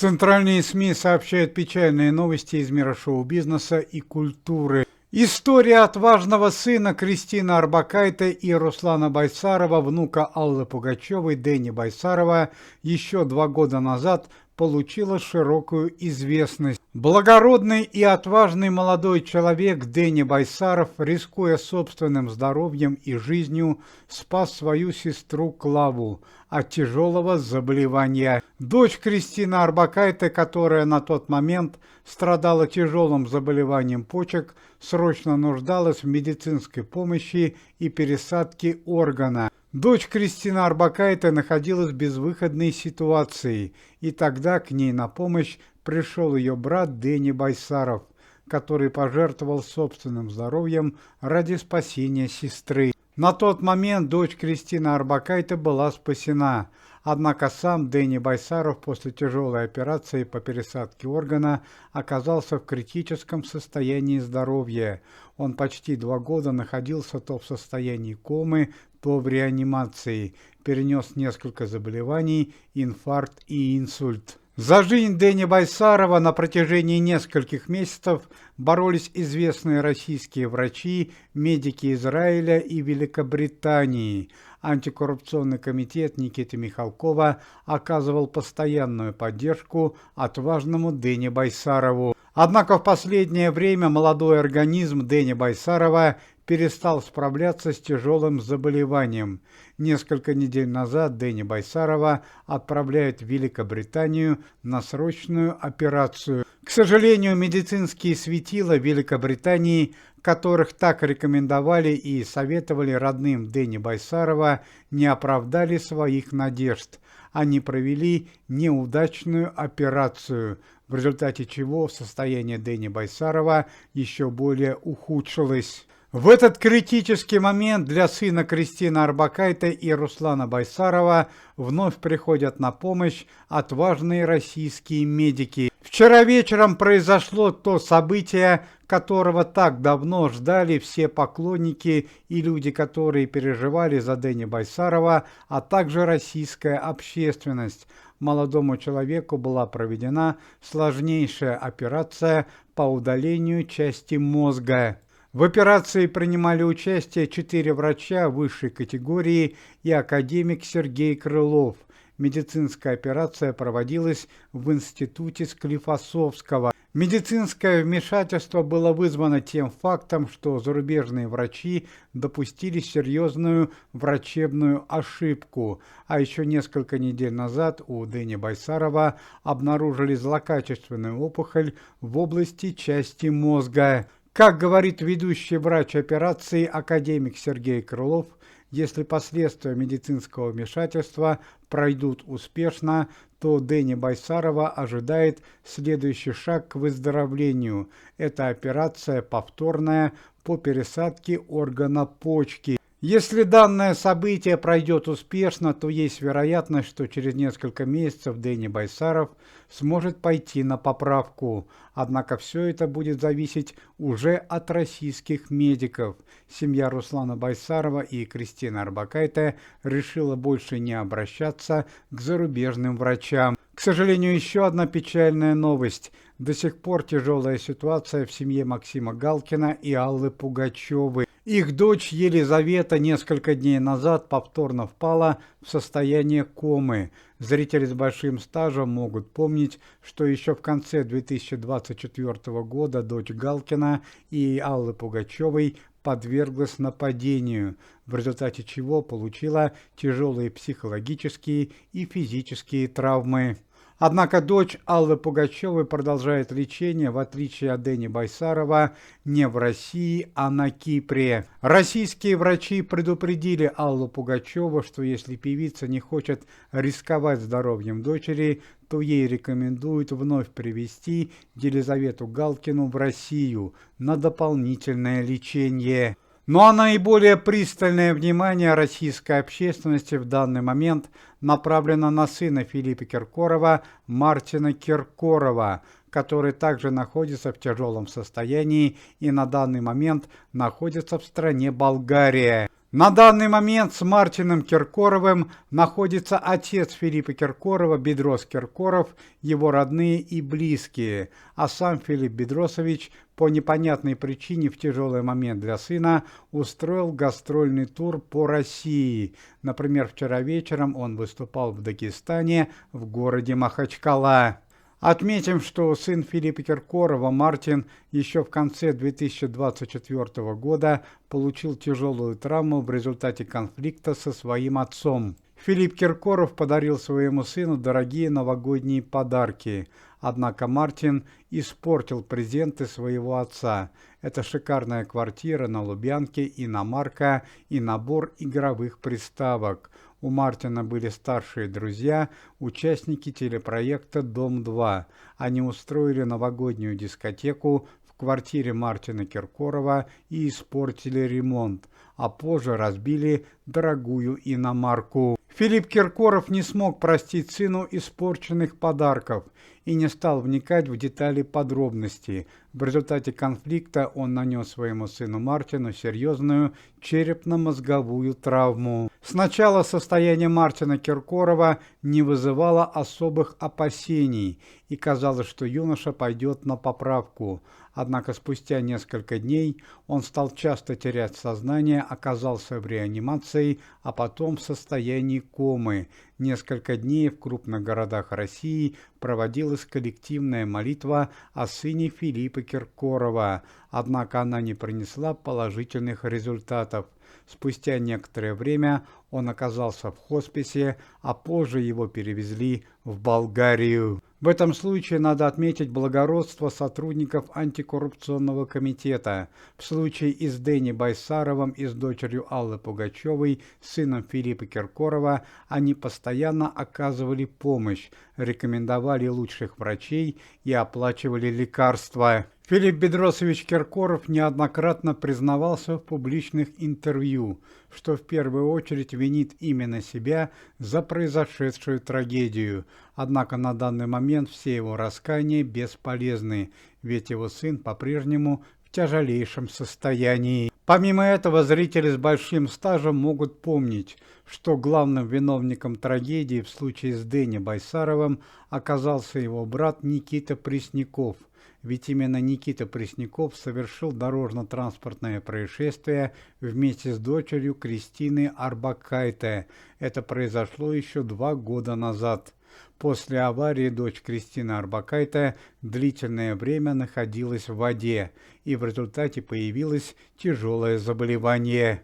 Центральные СМИ сообщают печальные новости из мира шоу-бизнеса и культуры. История отважного сына Кристины Орбакайте и Руслана Байсарова, внука Аллы Пугачевой, Дэни Байсарова, еще 2 года назад получила широкую известность. Благородный и отважный молодой человек Дэни Байсаров, рискуя собственным здоровьем и жизнью, спас свою сестру Клаву от тяжелого заболевания. Дочь Кристины Орбакайте, которая на тот момент страдала тяжелым заболеванием почек, срочно нуждалась в медицинской помощи и пересадке органа. Дочь Кристины Орбакайте находилась в безвыходной ситуации, и тогда к ней на помощь пришел ее брат Дэни Байсаров, который пожертвовал собственным здоровьем ради спасения сестры. На тот момент дочь Кристины Орбакайте была спасена, однако сам Дэни Байсаров после тяжелой операции по пересадке органа оказался в критическом состоянии здоровья. Он почти 2 года находился то в состоянии комы, то в реанимации, перенес несколько заболеваний, инфаркт и инсульт. За жизнь Дэни Байсарова на протяжении нескольких месяцев боролись известные российские врачи, медики Израиля и Великобритании. Антикоррупционный комитет Никиты Михалкова оказывал постоянную поддержку отважному Дэни Байсарову. Однако в последнее время молодой организм Дэни Байсарова перестал справляться с тяжелым заболеванием. Несколько недель назад Дэни Байсарова отправляют в Великобританию на срочную операцию. К сожалению, медицинские светила Великобритании, которых так рекомендовали и советовали родным Дэни Байсарова, не оправдали своих надежд. Они провели неудачную операцию, в результате чего состояние Дэни Байсарова еще более ухудшилось. В этот критический момент для сына Кристины Орбакайте и Руслана Байсарова вновь приходят на помощь отважные российские медики. Вчера вечером произошло то событие, которого так давно ждали все поклонники и люди, которые переживали за Дэни Байсарова, а также российская общественность. Молодому человеку была проведена сложнейшая операция по удалению части мозга. В операции принимали участие 4 врача высшей категории и академик Сергей Крылов. Медицинская операция проводилась в институте Склифосовского. Медицинское вмешательство было вызвано тем фактом, что зарубежные врачи допустили серьезную врачебную ошибку, а еще несколько недель назад у Дэни Байсарова обнаружили злокачественную опухоль в области части мозга. Как говорит ведущий врач операции академик Сергей Крылов, если последствия медицинского вмешательства пройдут успешно, то Дэни Байсарова ожидает следующий шаг к выздоровлению. Это операция повторная по пересадке органа почки. Если данное событие пройдет успешно, то есть вероятность, что через несколько месяцев Дэни Байсаров сможет пойти на поправку. Однако все это будет зависеть уже от российских медиков. Семья Руслана Байсарова и Кристины Орбакайте решила больше не обращаться к зарубежным врачам. К сожалению, еще одна печальная новость. До сих пор тяжелая ситуация в семье Максима Галкина и Аллы Пугачевой. Их дочь Елизавета несколько дней назад повторно впала в состояние комы. Зрители с большим стажем могут помнить, что еще в конце 2024 года дочь Галкина и Аллы Пугачевой подверглась нападению, в результате чего получила тяжелые психологические и физические травмы. Однако дочь Аллы Пугачевой продолжает лечение, в отличие от Дэни Байсарова, не в России, а на Кипре. Российские врачи предупредили Аллу Пугачеву, что если певица не хочет рисковать здоровьем дочери, то ей рекомендуют вновь привезти Елизавету Галкину в Россию на дополнительное лечение. Ну а наиболее пристальное внимание российской общественности в данный момент направлено на сына Филиппа Киркорова, Мартина Киркорова, который также находится в тяжелом состоянии и на данный момент находится в стране Болгария. На данный момент с Мартином Киркоровым находится отец Филиппа Киркорова, Бедрос Киркоров, его родные и близкие, а сам Филипп Бедросович по непонятной причине в тяжелый момент для сына устроил гастрольный тур по России. Например, вчера вечером он выступал в Дагестане, в городе Махачкала. Отметим, что сын Филиппа Киркорова, Мартин, еще в конце 2024 года получил тяжелую травму в результате конфликта со своим отцом. Филипп Киркоров подарил своему сыну дорогие новогодние подарки, однако Мартин испортил презенты своего отца. Это шикарная квартира на Лубянке, иномарка и набор игровых приставок. У Мартина были старшие друзья, участники телепроекта «Дом-2». Они устроили новогоднюю дискотеку в квартире Мартина Киркорова и испортили ремонт, а позже разбили дорогую иномарку. Филипп Киркоров не смог простить сыну испорченных подарков и не стал вникать в детали подробностей. В результате конфликта он нанес своему сыну Мартину серьезную черепно-мозговую травму. Сначала состояние Мартина Киркорова не вызывало особых опасений, и казалось, что юноша пойдет на поправку. Однако спустя несколько дней он стал часто терять сознание, оказался в реанимации, а потом в состоянии комы. Несколько дней в крупных городах России проводилась коллективная молитва о сыне Филиппа Киркорова, однако она не принесла положительных результатов. Спустя некоторое время он оказался в хосписе, а позже его перевезли в Болгарию. В этом случае надо отметить благородство сотрудников антикоррупционного комитета. В случае и с Дэни Байсаровым, и с дочерью Аллы Пугачевой, сыном Филиппа Киркорова, они постоянно оказывали помощь, рекомендовали лучших врачей и оплачивали лекарства. Филипп Бедросович Киркоров неоднократно признавался в публичных интервью, что в первую очередь винит именно себя за произошедшую трагедию. Однако на данный момент все его раскаяния бесполезны, ведь его сын по-прежнему в тяжелейшем состоянии. Помимо этого, зрители с большим стажем могут помнить, что главным виновником трагедии в случае с Дэни Байсаровым оказался его брат Никита Пресняков. Ведь именно Никита Пресняков совершил дорожно-транспортное происшествие вместе с дочерью Кристины Орбакайте. Это произошло еще 2 года назад. После аварии дочь Кристины Орбакайте длительное время находилась в воде, и в результате появилось тяжелое заболевание.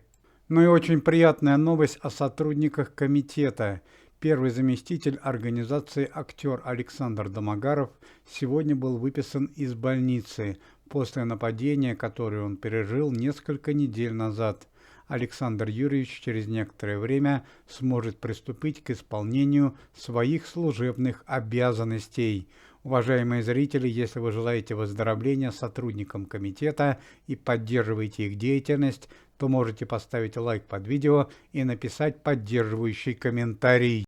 Ну и очень приятная новость о сотрудниках комитета. Первый заместитель организации актер Александр Домогаров сегодня был выписан из больницы после нападения, которое он пережил несколько недель назад. Александр Юрьевич через некоторое время сможет приступить к исполнению своих служебных обязанностей. Уважаемые зрители, если вы желаете выздоровления сотрудникам комитета и поддерживаете их деятельность, то можете поставить лайк под видео и написать поддерживающий комментарий.